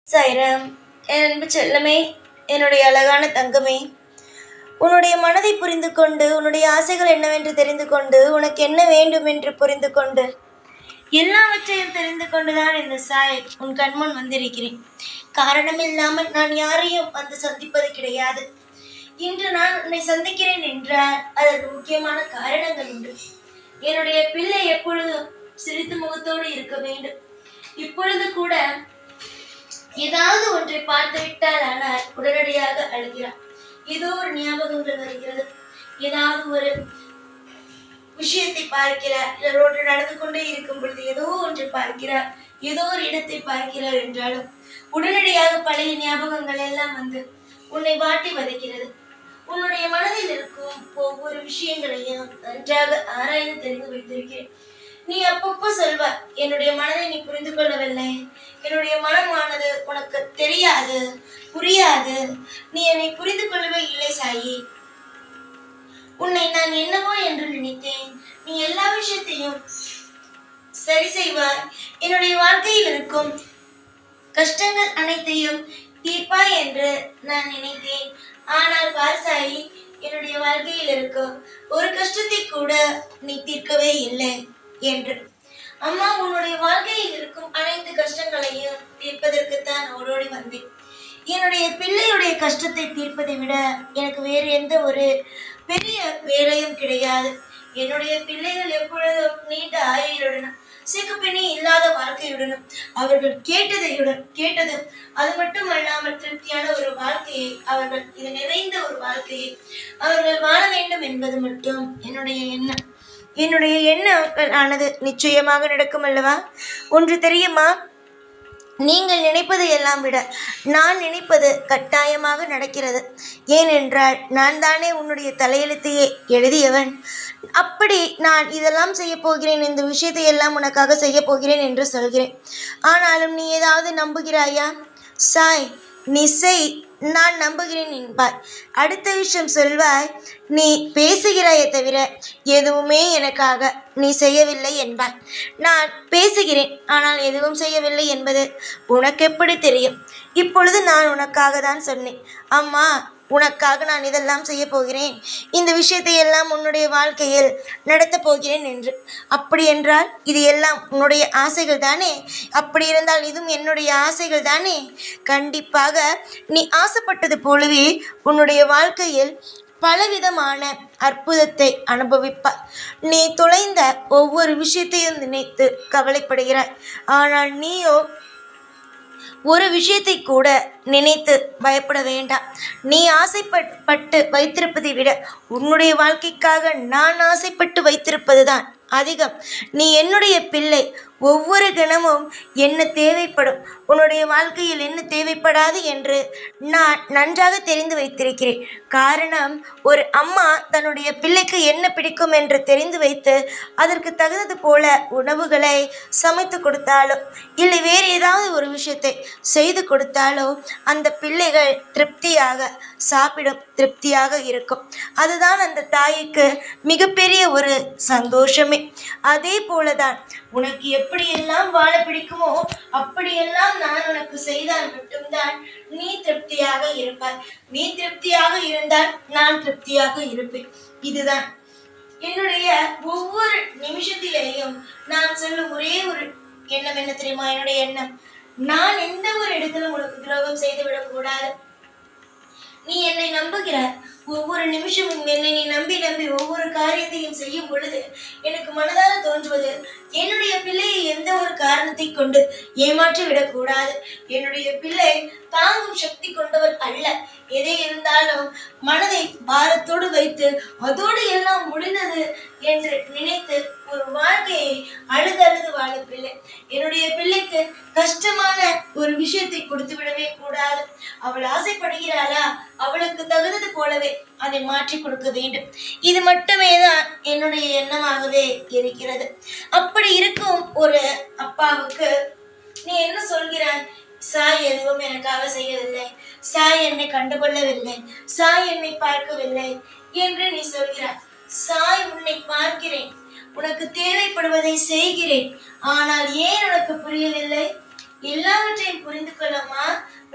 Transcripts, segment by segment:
சாய்ராம், என் அன்பு செல்லமே, என்னுடைய அழகான தங்கமே, உன்னுடைய மனதை புரிந்து கொண்டு, உன்னுடைய ஆசைகள் என்னவென்று தெரிந்து கொண்டு, உனக்கு என்ன வேண்டும் என்று புரிந்து கொண்டு, எல்லாவற்றையும் தெரிந்து கொண்டுதான் இந்த சாய் உன் கண்முன் வந்திருக்கிறேன். காரணம் இல்லாமல் நான் யாரையும் வந்து சந்திப்பது கிடையாது. இன்று நான் உன்னை சந்திக்கிறேன் என்றால் அதற்கு முக்கியமான காரணங்கள் உண்டு. என்னுடைய பிள்ளை எப்பொழுதும் சிரித்து முகத்தோடு இருக்க வேண்டும். இப்பொழுது கூட ஏதாவது ஒன்றை பார்த்து விட்டால் ஆனால் உடனடியாக அழுகிறார். ஏதோ ஒரு ஞாபகங்கள் வருகிறது, ஏதாவது ஒரு விஷயத்தை பார்க்கிறார், இல்லை ரோட்டில் நடந்து கொண்டே இருக்கும் பொழுது ஏதோ ஒன்று பார்க்கிறார், ஏதோ ஒரு இடத்தை பார்க்கிறார் என்றாலும் உடனடியாக பழைய ஞாபகங்கள் எல்லாம் வந்து உன்னை வாட்டி வதைக்கிறது. உன்னுடைய மனதில் இருக்கும் ஒவ்வொரு விஷயங்களையும் நன்றாக ஆராய்ந்து தெரிந்து வைத்திருக்கிறேன். நீ அப்பப்போ சொல்வ, என்னுடைய மனதை நீ புரிந்து கொள்ளவில்லை, என்னுடைய மனமானது உனக்கு தெரியாது, புரியாது, நீ என்னை புரிந்து கொள்ளவே இல்லை சாயி. உன்னை நான் என்னவோ என்று நினைத்தேன், நீ எல்லா விஷயத்தையும் சரி செய்வாய், என்னுடைய வாழ்க்கையில் இருக்கும் கஷ்டங்கள் அனைத்தையும் தீர்ப்பாய் என்று நான் நினைத்தேன். ஆனால் பார் சாயி, என்னுடைய வாழ்க்கையில் இருக்கும் ஒரு கஷ்டத்தை கூட நீ தீர்க்கவே இல்லை என்று. அம்மா, உன்னுடைய வாழ்க்கையில் இருக்கும் அனைத்து கஷ்டங்களையும் தீர்ப்பதற்குத்தான் ஓடோடி வந்தேன். என்னுடைய பிள்ளையுடைய கஷ்டத்தை தீர்ப்பதை விட எனக்கு வேறு எந்த ஒரு பெரிய வேலையும் கிடையாது. என்னுடைய பிள்ளைகள் எப்பொழுதும் நீண்ட ஆயுளுடனும் சிக்குப்பிணி இல்லாத வாழ்க்கையுடனும் அவர்கள் கேட்டதும் அது மட்டும் அல்லாமல் திருப்தியான ஒரு வாழ்க்கையை, அவர்கள் இது நிறைந்த ஒரு வாழ்க்கையை அவர்கள் வாழ வேண்டும் என்பது மட்டும் என்னுடைய எண்ணம். என்னுடைய எண்ணம் ஆனது நிச்சயமாக நடக்கும் அல்லவா? ஒன்று தெரியுமா? நீங்கள் நினைப்பதை எல்லாம் விட நான் நினைப்பது கட்டாயமாக நடக்கிறது. ஏனென்றால் நான் தானே உன்னுடைய தலையெழுத்தையே எழுதியவன். அப்படி நான் இதெல்லாம் செய்ய போகிறேன், இந்த விஷயத்தை எல்லாம் உனக்காக செய்ய போகிறேன் என்று சொல்கிறேன். ஆனாலும் நீ ஏதாவது நம்புகிறாயா? சாய், நீ செய், நான் நம்புகிறேன் என்பாய். அடுத்த விஷயம் சொல்வாய், நீ பேசுகிறாயே தவிர எதுவுமே எனக்காக நீ செய்யவில்லை என்பாய். நான் பேசுகிறேன், ஆனால் எதுவும் செய்யவில்லை என்பது உனக்கு எப்படி தெரியும்? இப்பொழுது நான் உனக்காக தான் சொன்னேன், அம்மா உனக்காக நான் இதெல்லாம் செய்ய போகிறேன், இந்த விஷயத்தை எல்லாம் உன்னுடைய வாழ்க்கையில் நடத்தப் போகிறேன் என்று. அப்படி என்றால் இது எல்லாம் உன்னுடைய ஆசைகள் தானே? அப்படி இருந்தால் இதுவும் என்னுடைய ஆசைகள் தானே? கண்டிப்பாக நீ ஆசைப்பட்டது போலவே உன்னுடைய வாழ்க்கையில் பலவிதமான அற்புதத்தை அனுபவிப்பாய். நீ தொலைந்த ஒவ்வொரு விஷயத்தையும் நினைத்து கவலைப்படுகிறாய். ஆனால் நீயோ ஒரு விஷயத்தை கூட நினைத்து பயப்பட வேண்டாம். நீ ஆசைப்பட்டு வைத்திருப்பதை விட உன்னுடைய வாழ்க்கைக்காக நான் ஆசைப்பட்டு வைத்திருப்பதுதான் அதிகம். நீ என்னுடைய பிள்ளை. ஒவ்வொரு கணமும் என்ன தேவைப்படும், உன்னுடைய வாழ்க்கையில் என்ன தேவைப்படாது என்று நான் நன்றாக தெரிந்து வைத்திருக்கிறேன். காரணம், ஒரு அம்மா தன்னுடைய பிள்ளைக்கு என்ன பிடிக்கும் என்று தெரிந்து வைத்து அதற்கு தகுந்தது போல உணவுகளை சமைத்து கொடுத்தாலோ இல்லை வேறு ஏதாவது ஒரு விஷயத்தை செய்து கொடுத்தாலோ அந்த பிள்ளைகள் திருப்தியாக சாப்பிடும், திருப்தியாக இருக்கும். அதுதான் அந்த தாய்க்கு மிகப்பெரிய ஒரு சந்தோஷமே. அதே போலதான் உனக்கு எப்படியெல்லாம் வாழ பிடிக்குமோ அப்படியெல்லாம் நான் உனக்கு செய்தால் மட்டும்தான் நீ திருப்தியாக இருப்பாய். நீ திருப்தியாக இருந்தால் நான் திருப்தியாக இருப்பேன். இதுதான் என்னுடைய ஒவ்வொரு நிமிஷத்திலேயும் நான் சொல்லும் ஒரே ஒரு எண்ணம். என்ன தெரியுமா என்னுடைய எண்ணம்? நான் எந்த ஒரு இடத்திலும் உனக்கு துரோகம் செய்துவிடக் கூடாது. நீ என்னை நம்புகிறாய். ஒவ்வொரு நிமிஷமும் என்னை நீ நம்பி ஒவ்வொரு காரியத்தையும் செய்யும் பொழுது எனக்கு மனதார தோன்றுவது, என்னுடைய பிள்ளையை எந்த ஒரு காரணத்தை கொண்டு ஏமாற்றி விடக்கூடாது. என்னுடைய பிள்ளை தாங்கும் சக்தி கொண்டவர் அல்ல. எதை இருந்தாலும் மனதை பாரத்தோடு வைத்து அதோடு எல்லாம் முடிந்தது என்று நினைத்து ஒரு வாழ்க்கையை அழுது வாழ பிள்ளை. என்னுடைய பிள்ளைக்கு கஷ்டமான ஒரு விஷயத்தை கொடுத்து விடவே கூடாது. அவள் ஆசைப்படுகிறாளா, அவளுக்கு தகுந்தது போலவே அதை மாற்றி கொடுக்க வேண்டும். இது மட்டுமே தான் என்னுடைய எண்ணமாகவே இருக்கிறது. அப்படி இருக்கும் ஒரு அப்பாவுக்கு நீ என்ன சொல்கிறாய்? சாய் எதுவும் எனக்காக செய்யவில்லை, சாய் என்னை கண்டுகொள்ளவில்லை, சாய் என்னை பார்க்கவில்லை என்று நீ சொல்கிறாய். சாய் உன்னை பார்க்கிறேன், உனக்கு தேவைப்படுவதை செய்கிறேன். ஆனால் ஏன் உனக்கு புரியவில்லை? எல்லாவற்றையும் புரிந்து கொள்ளம்மா.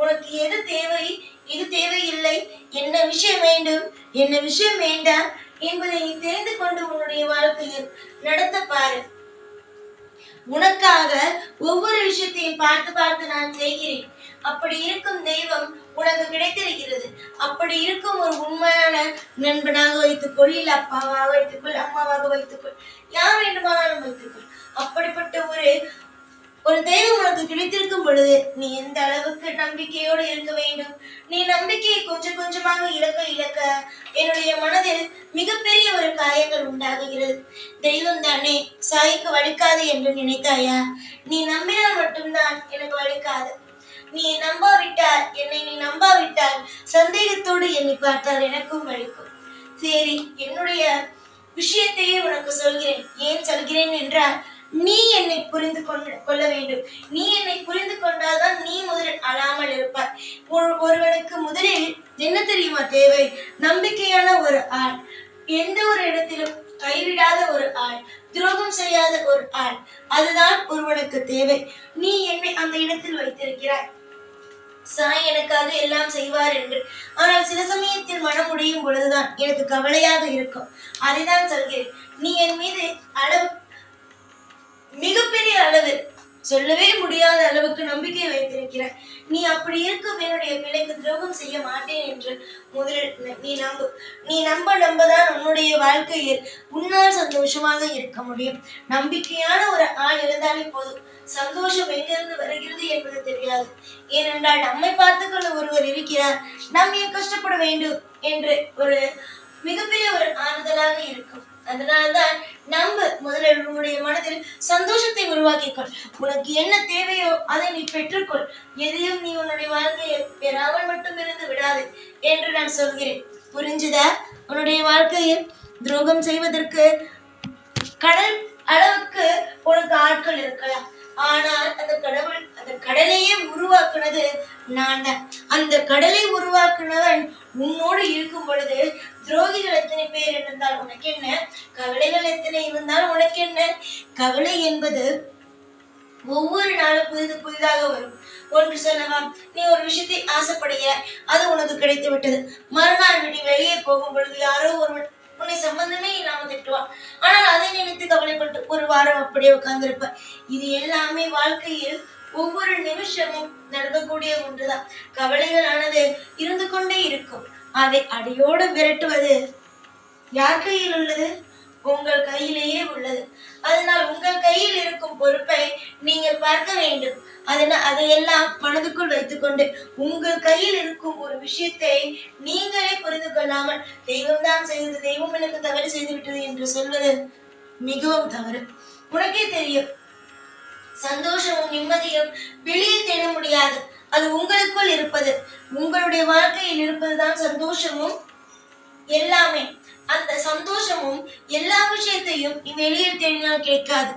உனக்கு எது தேவை, எது தேவையில்லை, என்ன விஷயம் வேண்டும், என்ன விஷயம் வேண்டாம் என்பதை நீ தெரிந்து கொண்டு உன்னுடைய வாழ்க்கையில் நடத்த பாரு. உனக்காக ஒவ்வொரு விஷயத்தையும் பார்த்து பார்த்து நான் செய்கிறேன். அப்படி இருக்கும் தெய்வம் உனக்கு கிடைத்திருக்கிறது. அப்படி இருக்கும் ஒரு உண்மையான நண்பனாக வைத்துக்கொள், இல்ல அப்பாவாக வைத்துக்கொள், அம்மாவாக வைத்துக்கொள், யார் வேண்டுமானாலும் வைத்துக்கொள். அப்படிப்பட்ட ஒரு தெய்வம் உனக்கு கிடைத்திருக்கும் பொழுது நீ எந்த அளவுக்கு நம்பிக்கையோடு இருக்க வேண்டும். நீ நம்பிக்கையை கொஞ்சம் கொஞ்சமாக இழக்க என்னுடைய மனதில் மிகப்பெரிய ஒரு காயங்கள் உண்டாகுகிறது. தெய்வம் தானே சாய்க்கு வலிக்காது என்று நினைத்தாயா? நீ நம்பினால் மட்டும்தான் எனக்கு வலிக்காது. நீ நம்பாவிட்டால், என்னை நீ நம்பாவிட்டால், சந்தேகத்தோடு என்னை பார்த்தால் எனக்கும் வலிக்கும். சரி, என்னுடைய விஷயத்தையே உனக்கு சொல்கிறேன். ஏன் சொல்கிறேன் என்றால், நீ என்னை புரிந்து கொள்ள வேண்டும். நீ என்னை புரிந்து கொண்டால்தான் நீ முதலில் அழாமல் இருப்பாய். ஒருவனுக்கு முதலில் என்ன தெரியுமா தேவை? நம்பிக்கையான ஒரு ஆள், எந்த ஒரு இடத்திலும் கைவிடாத ஒரு ஆள், துரோகம் செய்யாத ஒரு ஆள், அதுதான் ஒருவனுக்கு தேவை. நீ என்னை அந்த இடத்தில் வைத்திருக்கிறாய். சாய் எனக்காக எல்லாம் செய்வார் என்று. ஆனால் சில சமயத்தில் மனம் முடியும் பொழுதுதான் எனக்கு கவலையாக இருக்கும். அதைதான் சொல்கிறேன். நீ என் மீது மிகப்பெரிய அளவு, சொல்லவே முடியாத அளவுக்கு நம்பிக்கை வைத்திருக்கிறாய். நீ அப்படி இருக்கும் என்னுடைய பிள்ளைக்கு துரோகம் செய்ய மாட்டேன் என்று முதலில் நீ நம்பதான் உன்னுடைய வாழ்க்கையில் உன்னால் சந்தோஷமாக இருக்க முடியும். நம்பிக்கையான ஒரு ஆள் இருந்தாலே போதும். சந்தோஷம் எங்கிருந்து வருகிறது என்பது தெரியாது. ஏனென்றால் நம்மை பார்த்துக்கொள்ள ஒருவர் இருக்கிறார், நாம் ஏன் கஷ்டப்பட வேண்டும் என்று ஒரு மிகப்பெரிய ஒரு ஆறுதலாக இருக்கும். அதனால்தான் முதலில் உன்னுடைய மனதில் சந்தோஷத்தை உருவாக்கிக்கொள். உனக்கு என்ன தேவையோ அதை நீ பெற்றுக்கொள். எதையும் நீ உன்னுடைய வாழ்க்கையை பெறாமல் மட்டும் இருந்து விடாது என்று நான் சொல்கிறேன். புரிஞ்சுதா? உன்னுடைய வாழ்க்கையில் துரோகம் செய்வதற்கு கடல் அளவுக்கு உனக்கு ஆட்கள் இருக்கலாம். ஆனால் அந்த கடலையே உருவாக்குனது நான் தான். அந்த கடலை உருவாக்குனவன் உன்னோடு இருக்கும் பொழுது துரோகிகள் எத்தனை பேர் இருந்தால் உனக்கு என்ன? கவலைகள் எத்தனை இருந்தால் உனக்கு என்ன? கவலை என்பது ஒவ்வொரு நாளும் புதிதாக வரும். ஒன்று சொல்லவா, நீ ஒரு விஷயத்தை ஆசைப்படுகிறாய், அது உனக்கு கிடைத்து விட்டது. மறுநாள் விட்டு வெளியே போகும் பொழுது யாரோ ஒருவன் உன்னை சம்பந்தமே இல்லாம திட்டுவான். ஆனால் அதை நினைத்து கவலைப்பட்டு ஒரு வாரம் அப்படியே உட்கார்ந்திருப்ப. இது எல்லாமே வாழ்க்கையில் ஒவ்வொரு நிமிஷமும் நடக்கக்கூடிய ஒன்றுதான். கவலைகளானது இருந்து கொண்டே இருக்கும். அதை அடியோடு விரட்டுவது யார் கையில் உள்ளது? உங்கள் கையிலேயே உள்ளது. அதனால் உங்கள் கையில் இருக்கும் பொறுப்பை நீங்கள் பார்க்க வேண்டும். அதையெல்லாம் மனதுக்குள் வைத்துக்கொண்டு உங்கள் கையில் இருக்கும் ஒரு விஷயத்தை நீங்களே புரிந்து கொள்ளாமல் தெய்வம் தான் செய்தது, தெய்வம் எனக்கு தவறு செய்து விட்டது என்று சொல்வது மிகவும் தவறு. உனக்கே தெரியும், சந்தோஷமும் நிம்மதியும் வெளியே தேட முடியாது. அது உங்களுக்குள் இருப்பது, உங்களுடைய வாழ்க்கையில் இருப்பதுதான் சந்தோஷமும் எல்லாமே. அந்த சந்தோஷமும் எல்லா விஷயத்தையும் வெளியே தேடினால் கிடைக்காது.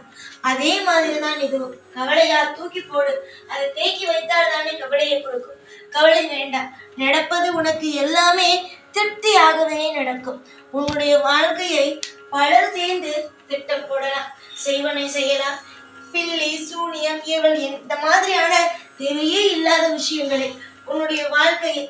அதே மாதிரிதான் இதுவும். கவலையா தூக்கி போடு, அதை தேக்கி வைத்தால் தானே கவலையை கொடுக்கும். கவலை வேண்டாம். நடப்பது உனக்கு எல்லாமே திருப்தியாகவே நடக்கும். உன்னுடைய வாழ்க்கையை பலர் சேர்ந்து திட்டம் போடலாம், செய்வனை செய்யலாம். பில்லி சூனியம் ஏவல் இந்த மாதிரியான தேவையே இல்லாத விஷயங்களை உன்னுடைய வாழ்க்கையை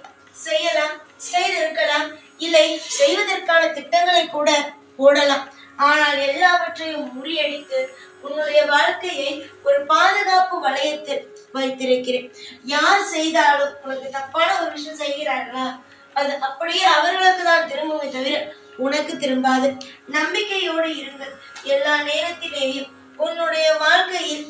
செய்யலாம், செய்திருக்கலாம், இல்லை செய்வதற்கான திட்டங்களை கூட போடலாம். ஆனால் எல்லாவற்றையும் முறியடித்து உன்னுடைய வாழ்க்கையை ஒரு பாதுகாப்பு வளையத்தில் வைத்திருக்கிறேன். யார் செய்தாலும் உனக்கு தப்பான ஒரு விஷயம் செய்கிறார்களா, அது அப்படியே அவர்களுக்கு தான் திரும்புமே தவிர உனக்கு திரும்பாது. நம்பிக்கையோடு இருங்கள். எல்லா நேரத்திலேயும் உன்னுடைய வாழ்க்கையில்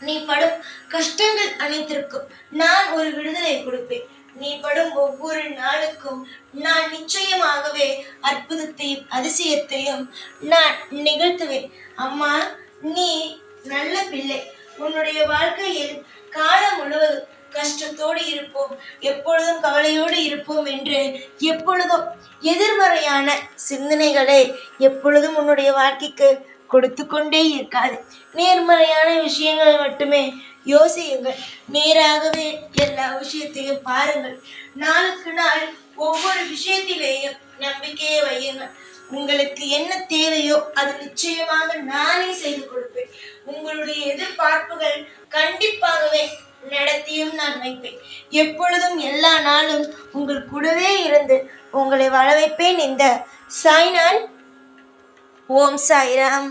நீ படும் கஷ்டங்கள் அனைத்திற்கும் நான் ஒரு விடுதலை கொடுப்பேன். நீ படும் ஒவ்வொரு நாளுக்கும் நான் நிச்சயமாகவே அற்புதத்தையும் அதிசயத்தையும் நான் நிகழ்த்துவேன். அம்மா, நீ நல்ல பிள்ளை. உன்னுடைய வாழ்க்கையில் காலம் முழுவதும் கஷ்டத்தோடு இருப்போம், எப்பொழுதும் கவலையோடு இருப்போம் என்று எப்பொழுதும் எதிர்மறையான சிந்தனைகளை எப்பொழுதும் உன்னுடைய வாழ்க்கைக்கு கொடுத்து கொண்டே இருக்காது. நேர்மறையான விஷயங்களை மட்டுமே யோசியுங்கள். நேராகவே எல்லா விஷயத்தையும் பாருங்கள். நாளுக்கு நாள் ஒவ்வொரு விஷயத்திலேயும் நம்பிக்கையை வையுங்கள். உங்களுக்கு என்ன தேவையோ அது நிச்சயமாக நானே செய்து கொடுப்பேன். உங்களுடைய எதிர்பார்ப்புகள் கண்டிப்பாகவே நடத்தியும் நான் வைப்பேன். எப்பொழுதும் எல்லா நாளும் உங்கள் கூடவே இருந்து உங்களை வாழ வைப்பேன். இந்த சாய்நாள். ஓம் சாய்ராம்.